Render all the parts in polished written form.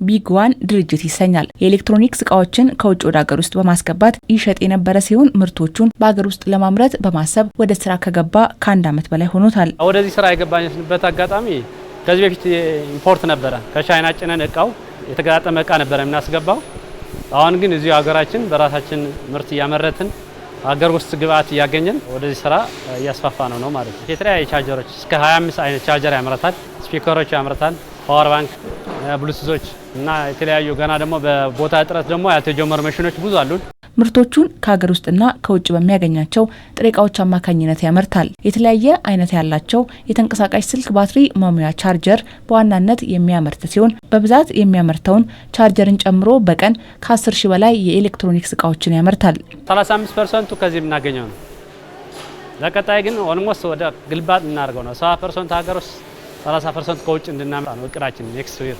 ቢግዋን ድርጅት ይሰኛል። የኤሌክትሮኒክስ እቃዎችን ከውጭ ወደ ሀገር ውስጥ በማስገባት ይሸጥ የነበረ ሲሆን ምርቶቹን በሀገር ውስጥ ለማምረት በማሰብ ወደ ስራ ከገባ ከ1 ዓመት በላይ ሆኖታል። ወደዚህ ስራ የገባንበት አጋጣሚ ከዚህ በፊት ኢምፖርት ነበረ። ከቻይና ጭነን እቃው የተገጣጠመ እቃ ነበረ የምናስገባው። አሁን ግን እዚሁ ሀገራችን በራሳችን ምርት እያመረትን ሀገር ውስጥ ግብአት እያገኘን ወደዚህ ስራ እያስፋፋ ነው ማለት ነው። የተለያዩ ቻርጀሮች እስከ 25 አይነት ቻርጀር ያመርታል፣ ስፒከሮች ያመርታል፣ ፓወር ባንክ፣ ብሉቱዞች እና የተለያዩ ገና ደግሞ በቦታ እጥረት ደግሞ ያልተጀመሩ ማሽኖች ብዙ አሉን። ምርቶቹን ከሀገር ውስጥና ከውጭ በሚያገኛቸው ጥሬ እቃዎች አማካኝነት ያመርታል። የተለያየ አይነት ያላቸው የተንቀሳቃሽ ስልክ ባትሪ መሙያ ቻርጀር በዋናነት የሚያመርት ሲሆን በብዛት የሚያመርተውን ቻርጀርን ጨምሮ በቀን ከ10 ሺህ በላይ የኤሌክትሮኒክስ እቃዎችን ያመርታል። 35% ከዚህ የምናገኘው ነው። ለቀጣይ ግን ኦልሞስት ወደ ግልባጥ እናደርገው ነው። 70% ሀገር ውስጥ 30% ከውጭ እንድናመጣ ነው እቅዳችን። ኔክስት ዊር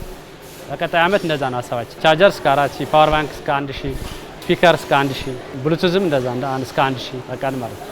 ለቀጣይ አመት እንደዛ ነው ሀሳባችን። ቻርጀር እስከ 4000፣ ፓወር ባንክ እስከ 1000፣ ስፒከር እስከ 1000፣ ብሉቱዝም እንደዛ እስከ 1000 በቀን ማለት ነው።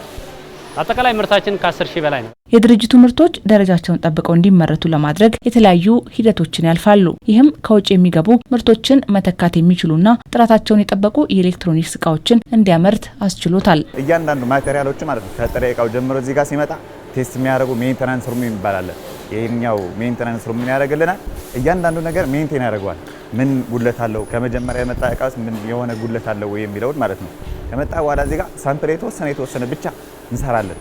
አጠቃላይ ምርታችን ከ10 ሺህ በላይ ነው። የድርጅቱ ምርቶች ደረጃቸውን ጠብቀው እንዲመረቱ ለማድረግ የተለያዩ ሂደቶችን ያልፋሉ። ይህም ከውጭ የሚገቡ ምርቶችን መተካት የሚችሉና ጥራታቸውን የጠበቁ የኤሌክትሮኒክስ እቃዎችን እንዲያመርት አስችሎታል። እያንዳንዱ ማቴሪያሎች ማለት ነው ከጥሬ እቃው ጀምሮ እዚህ ጋር ሲመጣ ቴስት የሚያደርጉ ሜንቴናንስ ሩም ይባላል። ይሄኛው ሜንቴናንስ ሩም ምን ያደርግልናል? እያንዳንዱ ነገር ሜንቴን ያደርገዋል። ምን ጉድለት አለው፣ ከመጀመሪያ የመጣ እቃስ ምን የሆነ ጉድለት አለው ወይ የሚለውን ማለት ነው። ከመጣ በኋላ እዚህ ጋር ሳምፕል የተወሰነ ብቻ እንሰራለን።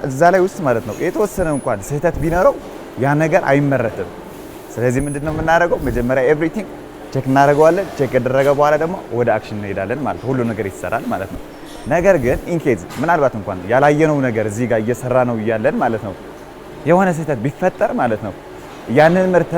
እዛ ላይ ውስጥ ማለት ነው የተወሰነ እንኳን ስህተት ቢኖረው ያ ነገር አይመረትም። ስለዚህ ምንድነው የምናደርገው? መጀመሪያ ኤቭሪቲንግ ቼክ እናደርገዋለን። ቼክ ከደረገ በኋላ ደግሞ ወደ አክሽን እንሄዳለን ማለት ሁሉ ነገር ይሰራል ማለት ነው። ነገር ግን ኢንኬዝ ምናልባት እንኳን ያላየነው ነገር እዚህ ጋር እየሰራ ነው እያለን ማለት ነው የሆነ ስህተት ቢፈጠር ማለት ነው ያንን ምርት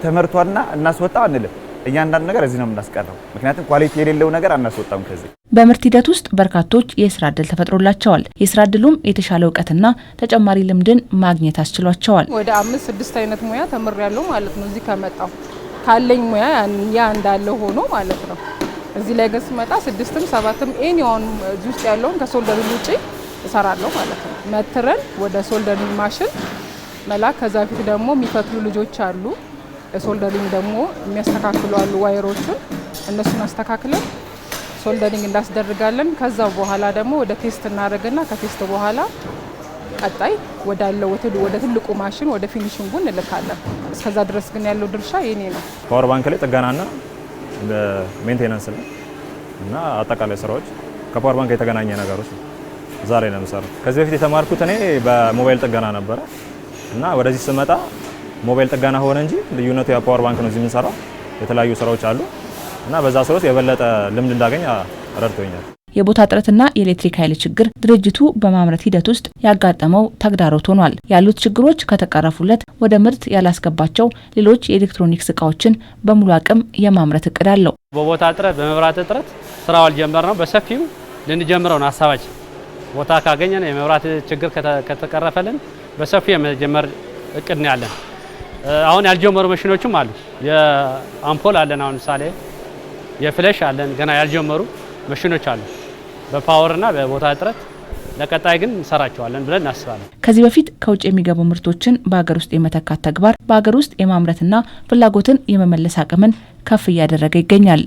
ተመርቷልና እናስወጣው አንልም። እያንዳንዱ ነገር እዚህ ነው የምናስቀረው። ምክንያቱም ኳሊቲ የሌለው ነገር አናስወጣም ከዚህ። በምርት ሂደት ውስጥ በርካቶች የስራ እድል ተፈጥሮላቸዋል። የስራ እድሉም የተሻለ እውቀትና ተጨማሪ ልምድን ማግኘት አስችሏቸዋል። ወደ 5-6 አይነት ሙያ ተምሬያለሁ ማለት ነው። እዚህ ከመጣው ካለኝ ሙያ ያ እንዳለ ሆኖ ማለት ነው። እዚህ ላይ ግን ስመጣ 6ም 7ም ኤኒውን እዚህ ውስጥ ያለውን ከሶልደሪንግ ውጪ እሰራለሁ ማለት ነው። መትረን ወደ ሶልደሪንግ ማሽን መላክ። ከዛ በፊት ደግሞ የሚፈትሉ ልጆች አሉ። ሶልደሪንግ ደግሞ የሚያስተካክሉ አሉ። ዋየሮቹን እነሱን አስተካክለን ሶልደሪንግ እንዳስደርጋለን። ከዛ በኋላ ደግሞ ወደ ቴስት እናደርግና ከቴስት በኋላ ቀጣይ ወደ ትልቁ ማሽን ወደ ፊኒሺንጉ እንልካለን። እስከዛ ድረስ ግን ያለው ድርሻ የኔ ነው። ፓወር ባንክ ላይ ጥገናና ሜንቴናንስ እና አጠቃላይ ስራዎች ከፓወር ባንክ የተገናኘ ነገሮች ዛሬ ነው የምሰራው። ከዚህ በፊት የተማርኩት እኔ በሞባይል ጥገና ነበረ እና ወደዚህ ስመጣ ሞባይል ጥገና ሆነ እንጂ ልዩነቱ የፓወር ባንክ ነው። እዚህ የምንሰራው የተለያዩ ስራዎች አሉ እና በዛ ስራ ውስጥ የበለጠ ልምድ እንዳገኝ ረድቶኛል። የቦታ እጥረትና የኤሌክትሪክ ኃይል ችግር ድርጅቱ በማምረት ሂደት ውስጥ ያጋጠመው ተግዳሮት ሆኗል። ያሉት ችግሮች ከተቀረፉለት ወደ ምርት ያላስገባቸው ሌሎች የኤሌክትሮኒክስ እቃዎችን በሙሉ አቅም የማምረት እቅድ አለው። በቦታ እጥረት፣ በመብራት እጥረት ስራው አልጀመርነው። በሰፊው ልንጀምረው ነው ሀሳባችን። ቦታ ካገኘን የመብራት ችግር ከተቀረፈልን በሰፊው የመጀመር እቅድ ነው ያለን። አሁን ያልጀመሩ ማሽኖችም አሉ። የአምፖል አለን፣ አሁን ምሳሌ የፍሌሽ አለን። ገና ያልጀመሩ ማሽኖች አሉ በፓወርና በቦታ እጥረት። ለቀጣይ ግን እንሰራቸዋለን ብለን እናስባለን። ከዚህ በፊት ከውጭ የሚገቡ ምርቶችን በሀገር ውስጥ የመተካት ተግባር በሀገር ውስጥ የማምረትና ፍላጎትን የመመለስ አቅምን ከፍ እያደረገ ይገኛል።